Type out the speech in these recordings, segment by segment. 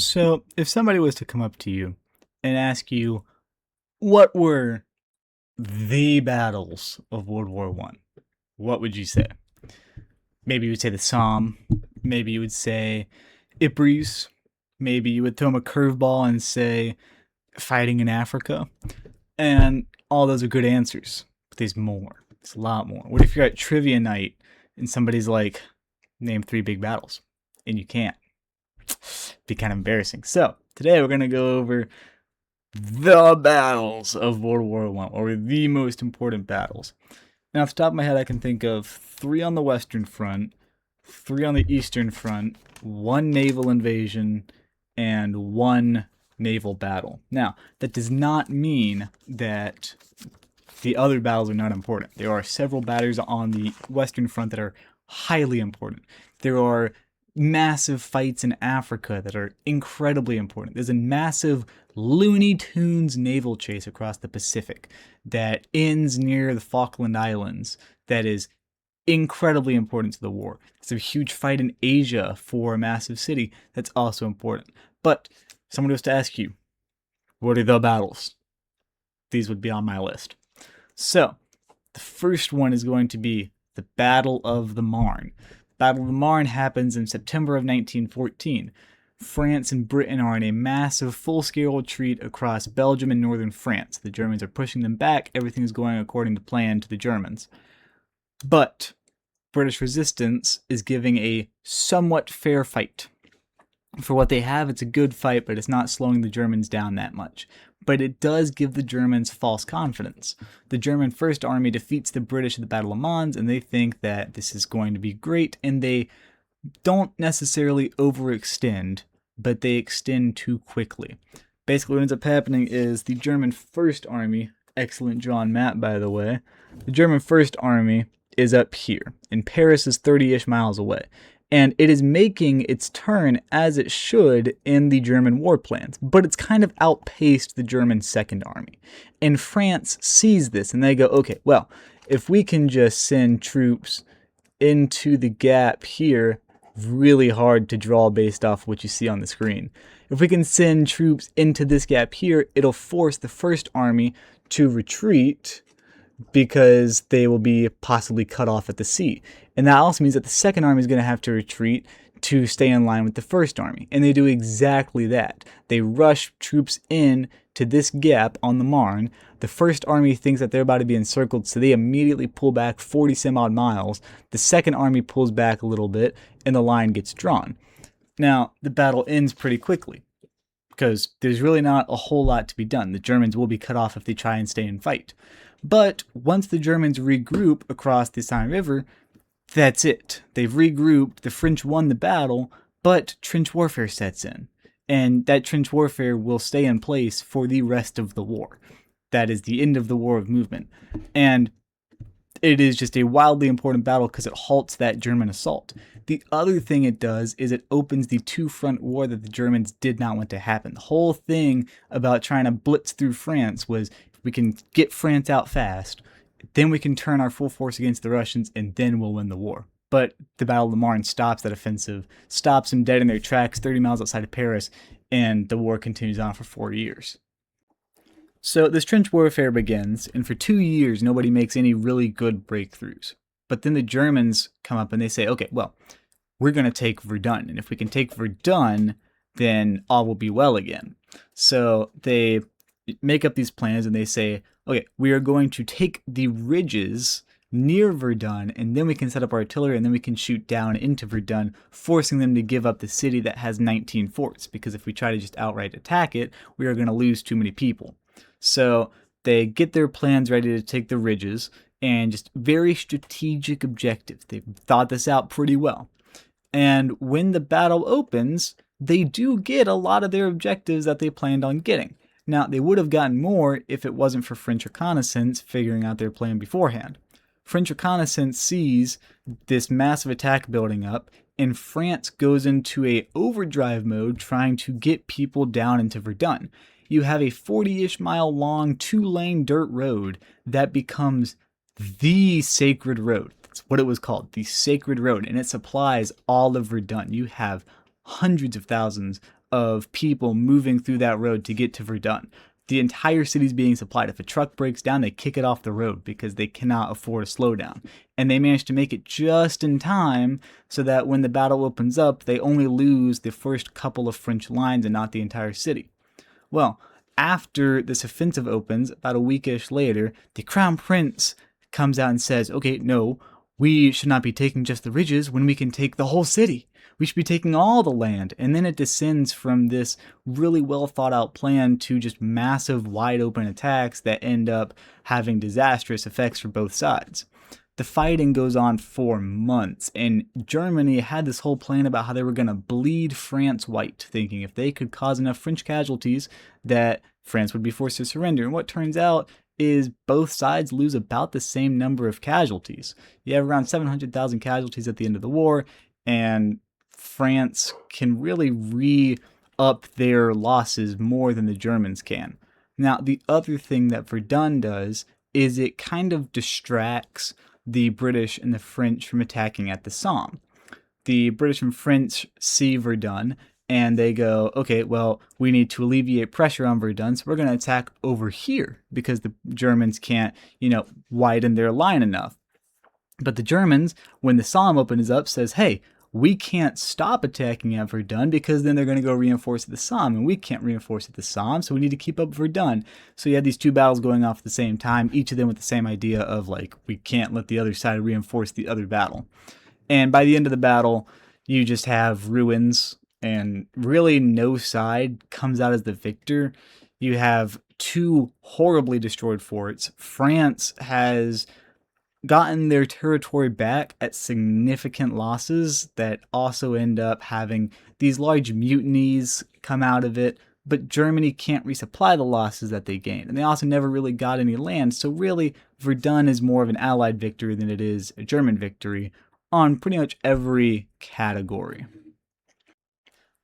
So, if somebody was to come up to you and ask you what were the battles of World War One, what would you say? Maybe you would say the Somme. Maybe you would say Ypres. Maybe you would throw them a curveball and say fighting in Africa. And all those are good answers. But there's more. There's a lot more. What if you're at trivia night and somebody's like, name three big battles? And you can't. Be kind of embarrassing. So, today we're going to go over the battles of World War One, or the most important battles. Now, off the top of my head, I can think of three on the Western Front, three on the Eastern Front, one naval invasion, and one naval battle. Now, that does not mean that the other battles are not important. There are several battles on the Western Front that are highly important. There are massive fights in Africa that are incredibly important. There's a massive Looney Tunes naval chase across the Pacific that ends near the Falkland Islands that is incredibly important to the war. There's a huge fight in Asia for a massive city that's also important. But someone was to ask you, what are the battles? These would be on my list. So, the first one is going to be the Battle of the Marne. Battle of the Marne happens in September of 1914. France and Britain are in a massive full-scale retreat across Belgium and northern France. The Germans are pushing them back. Everything is going according to plan to the Germans. But British resistance is giving a somewhat fair fight. For what they have, it's a good fight, but it's not slowing the Germans down that much. But it does give the Germans false confidence. The German First Army defeats the British at the Battle of Mons, and they think that this is going to be great, and they don't necessarily overextend, but they extend too quickly. Basically, what ends up happening is the German First Army, excellent drawn map by the way, the German First Army is up here, and Paris is 30-ish miles away. And it is making its turn as it should in the German war plans, but it's kind of outpaced the German Second Army. And France sees this and they go, okay, well, if we can just send troops into the gap here, really hard to draw based off what you see on the screen. If we can send troops into this gap here, it'll force the First Army to retreat because they will be possibly cut off at the sea. And that also means that the Second Army is going to have to retreat to stay in line with the First Army. And they do exactly that. They rush troops in to this gap on the Marne. The First Army thinks that they're about to be encircled, so they immediately pull back 40 some odd miles. The Second Army pulls back a little bit, and the line gets drawn. Now, the battle ends pretty quickly, because there's really not a whole lot to be done. The Germans will be cut off if they try and stay and fight. But once the Germans regroup across the Seine River, that's it. They've regrouped, the French won the battle, but trench warfare sets in. And that trench warfare will stay in place for the rest of the war. That is the end of the war of movement. And it is just a wildly important battle because it halts that German assault. The other thing it does is it opens the two-front war that the Germans did not want to happen. The whole thing about trying to blitz through France was, we can get France out fast, then we can turn our full force against the Russians, and then we'll win the war. But the Battle of the Marne stops that offensive, stops them dead in their tracks 30 miles outside of Paris, and the war continues on for 4 years. So this trench warfare begins, and for 2 years nobody makes any really good breakthroughs. But then the Germans come up and they say, okay, well, we're going to take Verdun, and if we can take Verdun, then all will be well again. So they make up these plans and they say, okay, we are going to take the ridges near Verdun, and then we can set up artillery, and then we can shoot down into Verdun, forcing them to give up the city that has 19 forts, because if we try to just outright attack it, we are going to lose too many people. So they get their plans ready to take the ridges, and just very strategic objectives. They've thought this out pretty well. And when the battle opens, they do get a lot of their objectives that they planned on getting. Now, they would have gotten more if it wasn't for French reconnaissance figuring out their plan beforehand. French reconnaissance sees this massive attack building up, and France goes into a overdrive mode trying to get people down into Verdun. You have a 40-ish mile long 2-lane dirt road that becomes the sacred road. That's what it was called, the sacred road, and it supplies all of Verdun. You have hundreds of thousands of people moving through that road to get to Verdun. The entire city is being supplied. If a truck breaks down, they kick it off the road because they cannot afford a slowdown. And they managed to make it just in time so that when the battle opens up, they only lose the first couple of French lines and not the entire city. Well, after this offensive opens, about a weekish later, the Crown Prince comes out and says, okay, no, we should not be taking just the ridges when we can take the whole city. We should be taking all the land. And then it descends from this really well thought out plan to just massive wide open attacks that end up having disastrous effects for both sides. The fighting goes on for months, and Germany had this whole plan about how they were going to bleed France white, thinking if they could cause enough French casualties that France would be forced to surrender. And what turns out is both sides lose about the same number of casualties. You have around 700,000 casualties at the end of the war, and France can really re-up their losses more than the Germans can. Now, the other thing that Verdun does is it kind of distracts the British and the French from attacking at the Somme. The British and French see Verdun and they go, okay, well, we need to alleviate pressure on Verdun, so we're going to attack over here because the Germans can't, widen their line enough. But the Germans, when the Somme opens up, says, hey, we can't stop attacking at Verdun because then they're going to go reinforce at the Somme, and we can't reinforce at the Somme, so we need to keep up Verdun. So you had these two battles going off at the same time, each of them with the same idea of, we can't let the other side reinforce the other battle. And by the end of the battle, you just have ruins, and really no side comes out as the victor. You have two horribly destroyed forts. France has gotten their territory back at significant losses that also end up having these large mutinies come out of it, but Germany can't resupply the losses that they gained. And they also never really got any land, so really Verdun is more of an Allied victory than it is a German victory on pretty much every category.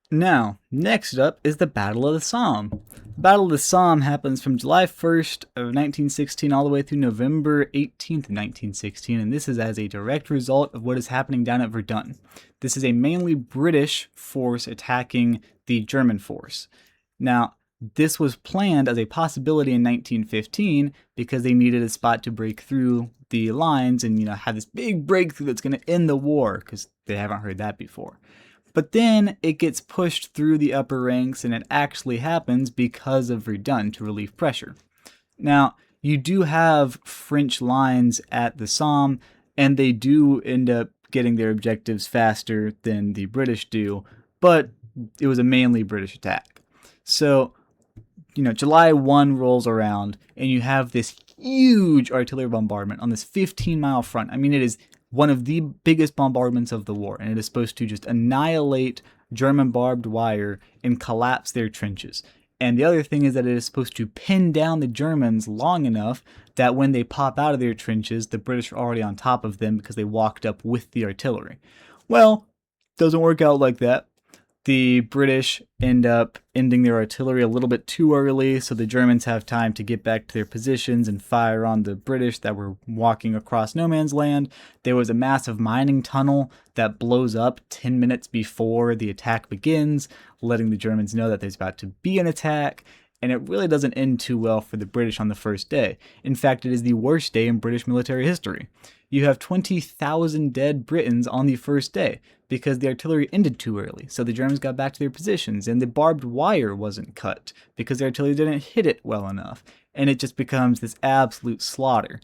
Now, next up is the Battle of the Somme. The Battle of the Somme happens from July 1st of 1916 all the way through November 18th of 1916, and this is as a direct result of what is happening down at Verdun. This is a mainly British force attacking the German force. Now, this was planned as a possibility in 1915 because they needed a spot to break through the lines and, have this big breakthrough that's going to end the war, because they haven't heard that before. But then it gets pushed through the upper ranks, and it actually happens because of Verdun to relieve pressure. Now, you do have French lines at the Somme, and they do end up getting their objectives faster than the British do, but it was a mainly British attack. So, July 1 rolls around, and you have this huge artillery bombardment on this 15-mile front. I mean, it is one of the biggest bombardments of the war, and it is supposed to just annihilate German barbed wire and collapse their trenches. And the other thing is that it is supposed to pin down the Germans long enough that when they pop out of their trenches, the British are already on top of them because they walked up with the artillery. Well, doesn't work out like that. The British end up ending their artillery a little bit too early, so the Germans have time to get back to their positions and fire on the British that were walking across no man's land. There was a massive mining tunnel that blows up 10 minutes before the attack begins, letting the Germans know that there's about to be an attack, and it really doesn't end too well for the British on the first day. In fact, it is the worst day in British military history. You have 20,000 dead Britons on the first day because the artillery ended too early, so the Germans got back to their positions, and the barbed wire wasn't cut because the artillery didn't hit it well enough, and it just becomes this absolute slaughter.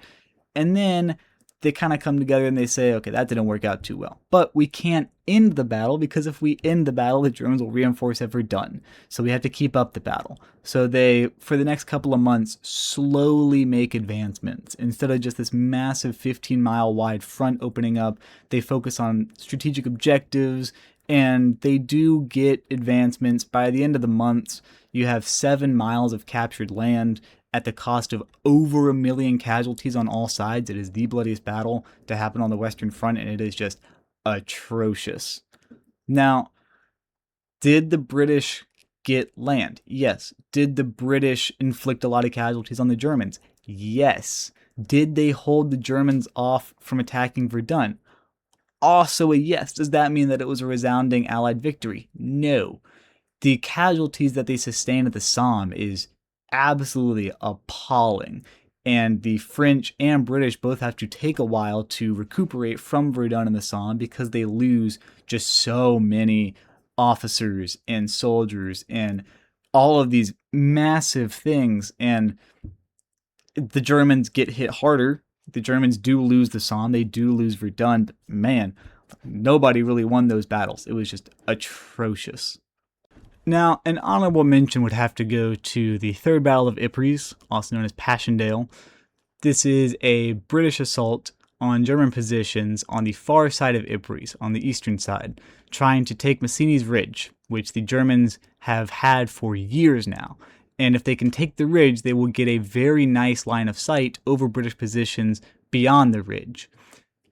And then they kind of come together and they say, okay, that didn't work out too well. But we can't end the battle because if we end the battle, the Germans will reinforce at Verdun. So we have to keep up the battle. So they, for the next couple of months, slowly make advancements. Instead of just this massive 15-mile wide front opening up, they focus on strategic objectives, and they do get advancements. By the end of the months, you have 7 miles of captured land at the cost of over 1 million casualties on all sides. It is the bloodiest battle to happen on the Western Front, and it is just atrocious. Now, did the British get land? Yes. Did the British inflict a lot of casualties on the Germans? Yes. Did they hold the Germans off from attacking Verdun? Also a yes. Does that mean that it was a resounding Allied victory? No. the casualties that they sustained at the Somme is absolutely appalling. And the French and British both have to take a while to recuperate from Verdun and the Somme because they lose just so many officers and soldiers and all of these massive things. And the Germans get hit harder. The Germans do lose the Somme. They do lose Verdun. But man, nobody really won those battles. It was just atrocious. Now, an honorable mention would have to go to the Third Battle of Ypres, also known as Passchendaele. This is a British assault on German positions on the far side of Ypres, on the eastern side, trying to take Massini's Ridge, which the Germans have had for years now. And if they can take the ridge, they will get a very nice line of sight over British positions beyond the ridge.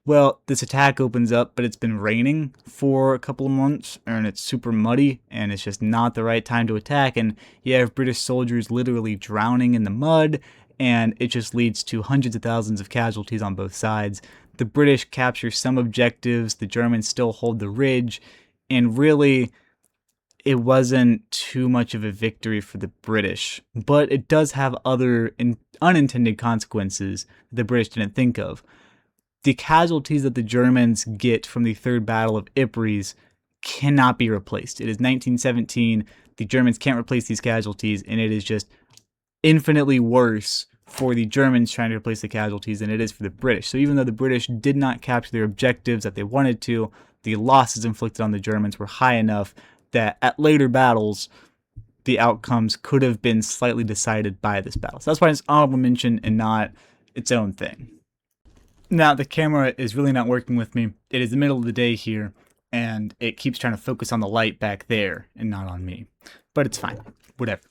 Well, this attack opens up, but it's been raining for a couple of months, and it's super muddy, and it's just not the right time to attack, and you have British soldiers literally drowning in the mud, and it just leads to hundreds of thousands of casualties on both sides. The British capture some objectives, the Germans still hold the ridge, and really, it wasn't too much of a victory for the British, but it does have other unintended consequences that the British didn't think of. The casualties that the Germans get from the Third Battle of Ypres cannot be replaced. It is 1917. The Germans can't replace these casualties, and it is just infinitely worse for the Germans trying to replace the casualties than it is for the British. So even though the British did not capture their objectives that they wanted to, the losses inflicted on the Germans were high enough that at later battles, the outcomes could have been slightly decided by this battle. So that's why it's honorable mention and not its own thing. Now, the camera is really not working with me. It is the middle of the day here, and it keeps trying to focus on the light back there and not on me. But it's fine. Whatever.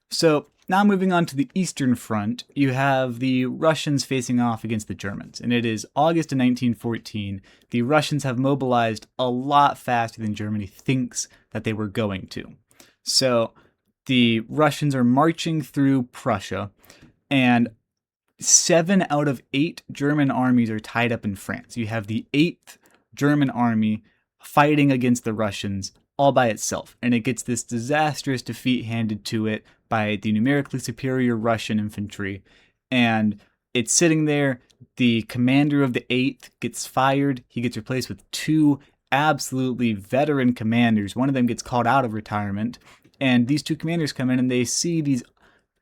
So, now moving on to the Eastern Front, you have the Russians facing off against the Germans. And it is August of 1914. The Russians have mobilized a lot faster than Germany thinks that they were going to. So, the Russians are marching through Prussia, and 7 out of 8 German armies are tied up in France. You have the 8th German army fighting against the Russians all by itself, and it gets this disastrous defeat handed to it by the numerically superior Russian infantry, and it's sitting there. The commander of the 8th gets fired. He gets replaced with 2 absolutely veteran commanders. One of them gets called out of retirement, and these 2 commanders come in and they see these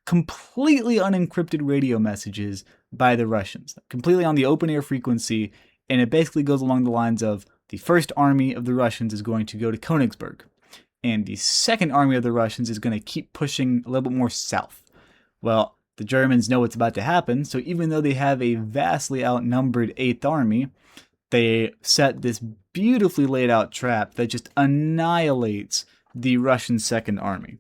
completely unencrypted radio messages by the Russians, completely on the open air frequency, and it basically goes along the lines of the first army of the Russians is going to go to Königsberg, and the second army of the Russians is going to keep pushing a little bit more south. Well, the Germans know what's about to happen, so even though they have a vastly outnumbered 8th army, they set this beautifully laid out trap that just annihilates the Russian second army.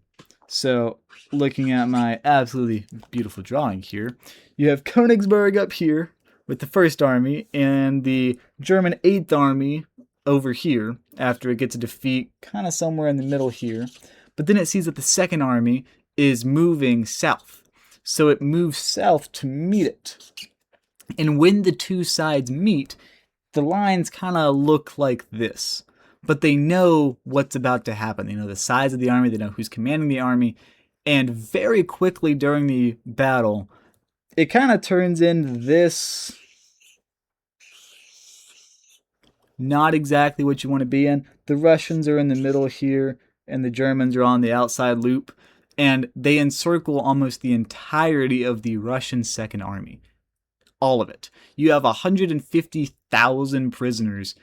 So, looking at my absolutely beautiful drawing here, you have Königsberg up here with the first army and the German 8th army over here after it gets a defeat kind of somewhere in the middle here. But then it sees that the second army is moving south. So it moves south to meet it. And when the two sides meet, the lines kind of look like this. But they know what's about to happen. They know the size of the army, they know who's commanding the army, and very quickly during the battle, it kind of turns into this not exactly what you want to be in. The Russians are in the middle here, and the Germans are on the outside loop, and they encircle almost the entirety of the Russian Second Army. All of it. You have 150,000 prisoners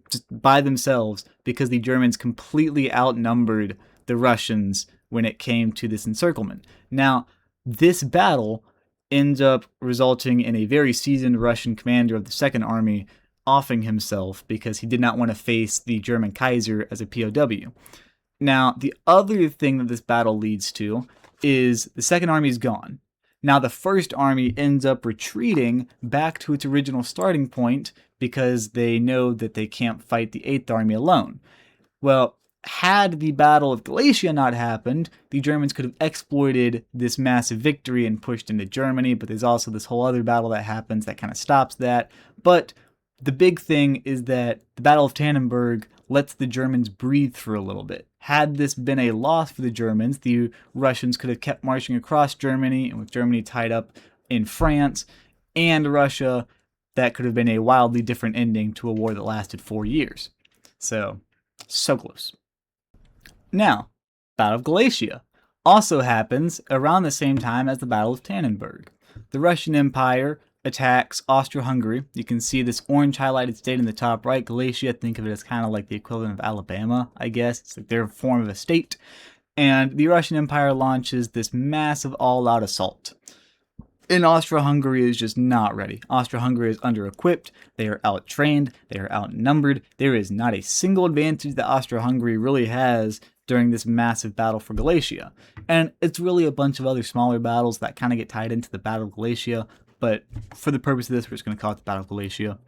just by themselves because the Germans completely outnumbered the Russians when it came to this encirclement. Now, this battle ends up resulting in a very seasoned Russian commander of the Second Army offing himself because he did not want to face the German Kaiser as a POW. Now, the other thing that this battle leads to is the Second Army is gone. Now, the First Army ends up retreating back to its original starting point because they know that they can't fight the 8th Army alone. Well, had the Battle of Galicia not happened, the Germans could have exploited this massive victory and pushed into Germany, but there's also this whole other battle that happens that kind of stops that. But The big thing is that the Battle of Tannenberg lets the Germans breathe for a little bit. Had this been a loss for the Germans, the Russians could have kept marching across Germany, and with Germany tied up in France and Russia, that could have been a wildly different ending to a war that lasted 4 years. So close. Now, Battle of Galicia also happens around the same time as the Battle of Tannenberg. The Russian Empire attacks Austria-Hungary. You can see this orange highlighted state in the top right. Galicia, think of it as kind of like the equivalent of Alabama, I guess. It's like their form of a state. And the Russian Empire launches this massive all-out assault. And Austria-Hungary is just not ready. Austria-Hungary is under-equipped. They are out-trained. They are outnumbered. There is not a single advantage that Austria-Hungary really has during this massive battle for Galicia. And it's really a bunch of other smaller battles that kind of get tied into the Battle of Galicia, but for the purpose of this, we're just going to call it the Battle of Galicia.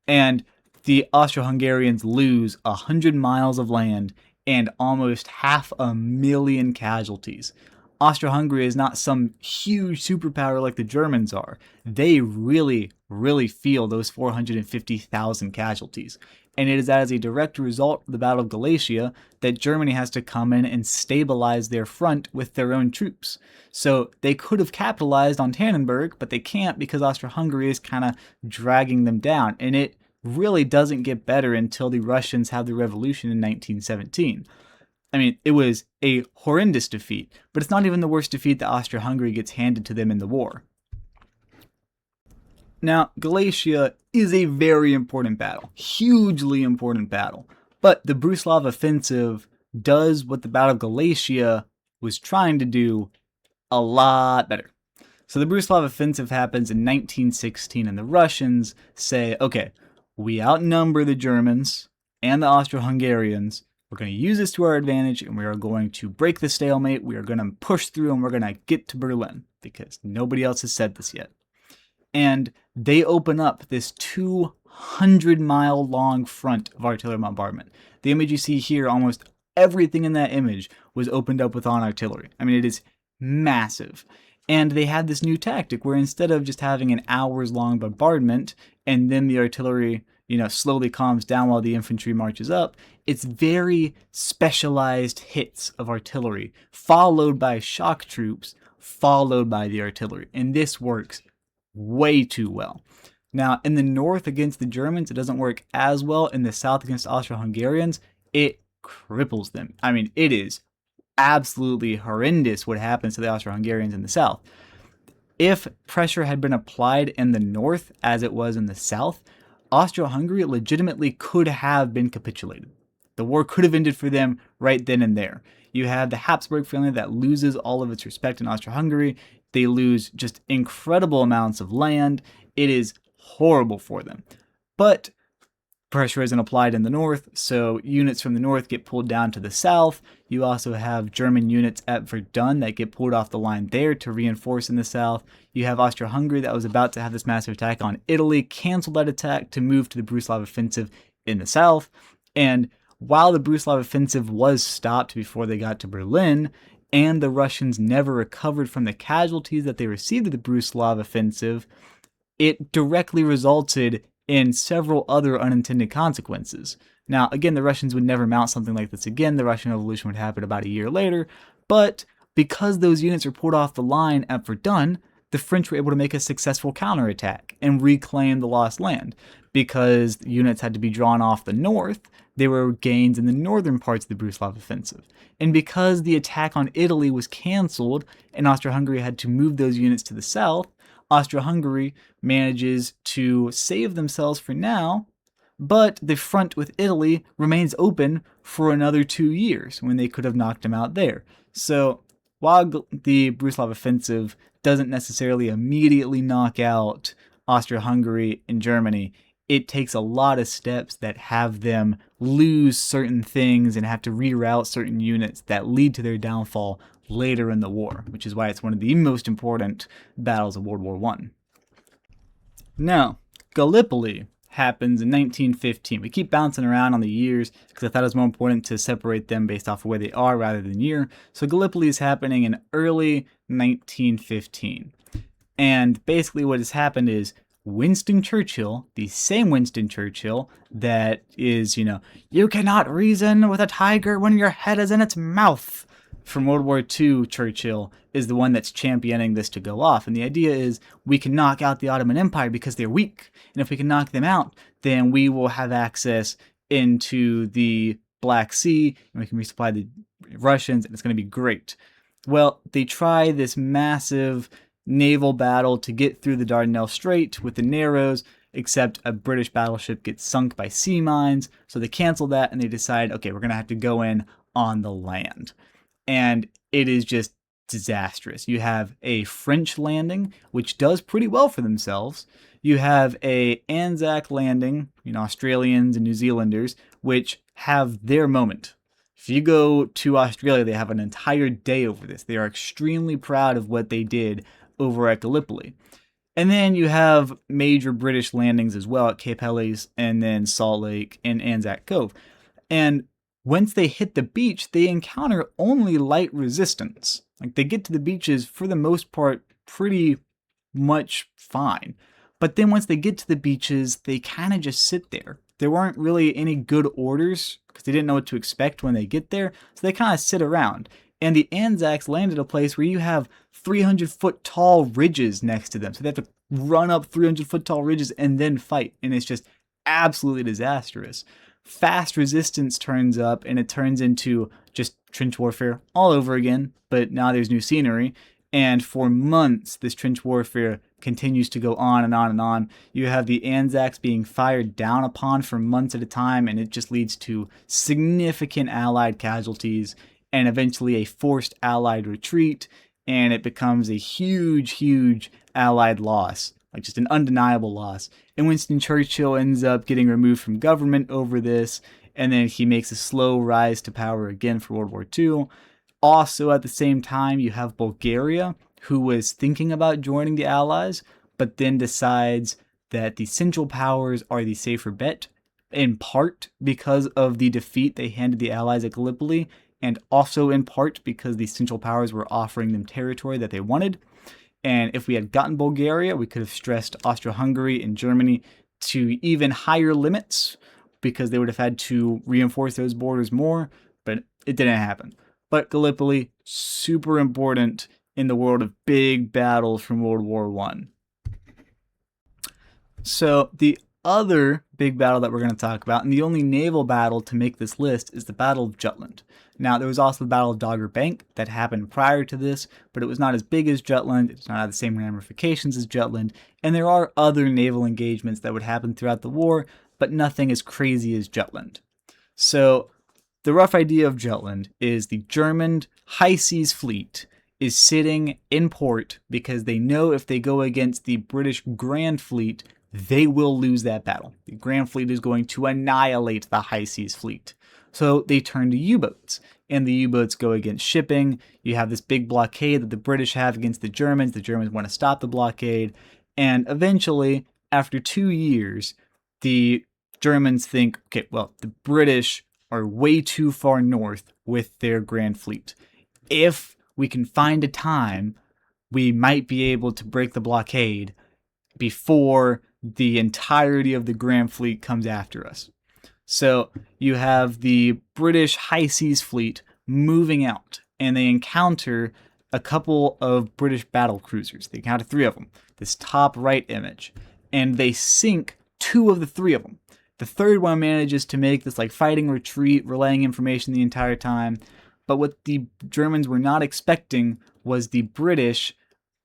And the Austro-Hungarians lose 100 miles of land and almost 500,000 casualties. Austria-Hungary is not some huge superpower like the Germans are. They really, really feel those 450,000 casualties. And it is as a direct result of the Battle of Galicia that Germany has to come in and stabilize their front with their own troops. So they could have capitalized on Tannenberg, but they can't because Austria-Hungary is kind of dragging them down. And it really doesn't get better until the Russians have the revolution in 1917. I mean, it was a horrendous defeat, but it's not even the worst defeat that Austria-Hungary gets handed to them in the war. Now, Galicia is a very important battle, hugely important battle, but the Brusilov offensive does what the Battle of Galicia was trying to do a lot better. So the Brusilov offensive happens in 1916, and the Russians say, okay, we outnumber the Germans and the Austro-Hungarians. We're going to use this to our advantage, and we are going to break the stalemate. We are going to push through, and we're going to get to Berlin, because nobody else has said this yet. And they open up this 200-mile long front of artillery bombardment. The image you see here, almost everything in that image was opened up with artillery. I mean, it is massive. And they had this new tactic where instead of just having an hours-long bombardment and then the artillery, slowly calms down while the infantry marches up, it's very specialized hits of artillery, followed by shock troops, followed by the artillery. And this works way too well. Now, in the north against the Germans, it doesn't work as well. In the south against Austro-Hungarians, it cripples them. I mean, it is absolutely horrendous what happens to the Austro-Hungarians in the south. If pressure had been applied in the north as it was in the south, Austro-Hungary legitimately could have been capitulated. The war could have ended for them right then and there. You have the Habsburg family that loses all of its respect in Austro-Hungary. They lose just incredible amounts of land. It is horrible for them. But pressure isn't applied in the north, so units from the north get pulled down to the south. You also have German units at Verdun that get pulled off the line there to reinforce in the south. You have Austria-Hungary that was about to have this massive attack on Italy, cancel that attack to move to the Brusilov offensive in the south. And while the Brusilov offensive was stopped before they got to Berlin, and the Russians never recovered from the casualties that they received at the Brusilov offensive, it directly resulted in several other unintended consequences. Now, again, the Russians would never mount something like this again. The Russian Revolution would happen about a year later, but because those units were pulled off the line at Verdun, the French were able to make a successful counterattack and reclaim the lost land. Because units had to be drawn off the north, there were gains in the northern parts of the Brusilov offensive. And because the attack on Italy was canceled and Austria-Hungary had to move those units to the south, Austria-Hungary manages to save themselves for now, but the front with Italy remains open for another 2 years when they could have knocked them out there. So while the Brusilov offensive doesn't necessarily immediately knock out Austria-Hungary and Germany, it takes a lot of steps that have them lose certain things and have to reroute certain units that lead to their downfall later in the war, which is why it's one of the most important battles of World War I. Now, Gallipoli happens in 1915. We keep bouncing around on the years because I thought it was more important to separate them based off of where they are rather than year. So Gallipoli is happening in early 1915. And basically what has happened is Winston Churchill, the same Winston Churchill that is, you cannot reason with a tiger when your head is in its mouth, from World War II Churchill, is the one that's championing this to go off. And the idea is we can knock out the Ottoman Empire because they're weak. And if we can knock them out, then we will have access into the Black Sea and we can resupply the Russians and it's going to be great. Well, they try this massive naval battle to get through the Dardanelles Strait with the Narrows, except a British battleship gets sunk by sea mines. So they cancel that and they decide, okay, we're going to have to go in on the land. And it is just disastrous. You have a French landing, which does pretty well for themselves. You have a Anzac landing, Australians and New Zealanders, which have their moment. If you go to Australia, they have an entire day over this. They are extremely proud of what they did over at Gallipoli. And then you have major British landings as well at Cape Helles and then Salt Lake and Anzac Cove. And once they hit the beach, they encounter only light resistance. Like they get to the beaches for the most part pretty much fine. But then once they get to the beaches, they kind of just sit there. There weren't really any good orders because they didn't know what to expect when they get there. So they kind of sit around. And the Anzacs land at a place where you have 300-foot tall ridges next to them. So they have to run up 300-foot tall ridges and then fight. And it's just absolutely disastrous. Fast resistance turns up and it turns into just trench warfare all over again, but now there's new scenery. And for months, this trench warfare continues to go on and on and on. You have the Anzacs being fired down upon for months at a time, and it just leads to significant Allied casualties and eventually a forced Allied retreat, and it becomes a huge, huge Allied loss. Like just an undeniable loss. And Winston Churchill ends up getting removed from government over this, and then he makes a slow rise to power again for World War II. Also, at the same time, you have Bulgaria, who was thinking about joining the Allies, but then decides that the Central Powers are the safer bet, in part because of the defeat they handed the Allies at Gallipoli, and also in part because the Central Powers were offering them territory that they wanted. And if we had gotten Bulgaria, we could have stressed Austro-Hungary and Germany to even higher limits because they would have had to reinforce those borders more, but it didn't happen. But Gallipoli, super important in the world of big battles from World War I. So the other big battle that we're going to talk about, and the only naval battle to make this list, is the Battle of Jutland. Now, there was also the Battle of Dogger Bank that happened prior to this, but it was not as big as Jutland, it's not have the same ramifications as Jutland, and there are other naval engagements that would happen throughout the war, but nothing as crazy as Jutland. So, the rough idea of Jutland is the German High Seas Fleet is sitting in port because they know if they go against the British Grand Fleet, they will lose that battle. The Grand Fleet is going to annihilate the High Seas Fleet. So they turn to U-boats, and the U-boats go against shipping. You have this big blockade that the British have against the Germans. The Germans want to stop the blockade. And eventually, after 2 years, the Germans think, okay, well, the British are way too far north with their Grand Fleet. If we can find a time, we might be able to break the blockade before the entirety of the Grand Fleet comes after us. So you have the British High Seas Fleet moving out, and they encounter a couple of British battle cruisers. They encounter 3 of them, this top right image, and they sink 2 of the 3 of them. The third one manages to make this fighting retreat, relaying information the entire time. But what the Germans were not expecting was the British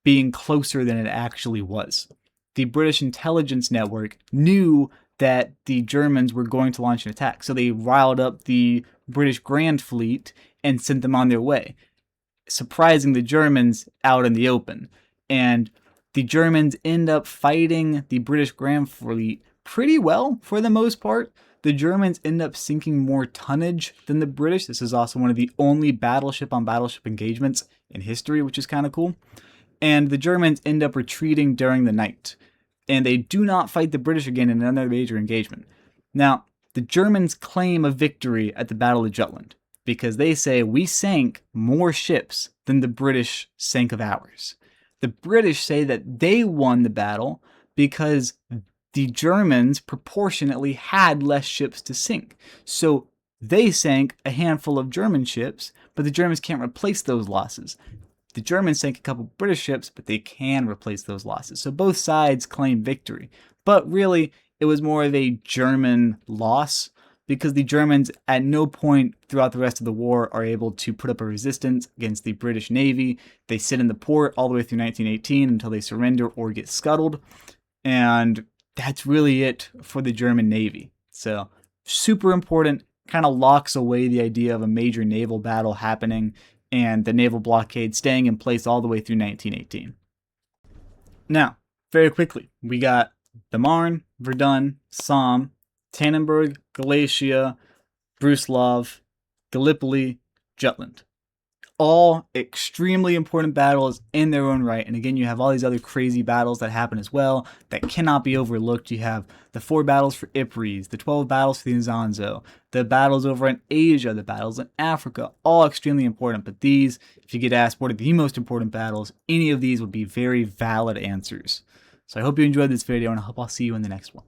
being closer than it actually was. The British intelligence network knew that the Germans were going to launch an attack. So they riled up the British Grand Fleet and sent them on their way, surprising the Germans out in the open. And the Germans end up fighting the British Grand Fleet pretty well for the most part. The Germans end up sinking more tonnage than the British. This is also one of the only battleship-on-battleship engagements in history, which is kind of cool. And the Germans end up retreating during the night. And they do not fight the British again in another major engagement. Now, the Germans claim a victory at the Battle of Jutland because they say we sank more ships than the British sank of ours. The British say that they won the battle because the Germans proportionately had less ships to sink. So they sank a handful of German ships, but the Germans can't replace those losses. The Germans sank a couple British ships, but they can replace those losses. So both sides claim victory. But really, it was more of a German loss because the Germans at no point throughout the rest of the war are able to put up a resistance against the British Navy. They sit in the port all the way through 1918 until they surrender or get scuttled. And that's really it for the German Navy. So super important, kind of locks away the idea of a major naval battle happening and the naval blockade staying in place all the way through 1918. Now, very quickly, we got the Marne, Verdun, Somme, Tannenberg, Galicia, Brusilov, Gallipoli, Jutland. All extremely important battles in their own right. And again, you have all these other crazy battles that happen as well that cannot be overlooked. You have the 4 battles for Ypres, the 12 battles for the Isonzo, the battles over in Asia, the battles in Africa, all extremely important. But these, if you get asked what are the most important battles, any of these would be very valid answers. So I hope you enjoyed this video, and I hope I'll see you in the next one.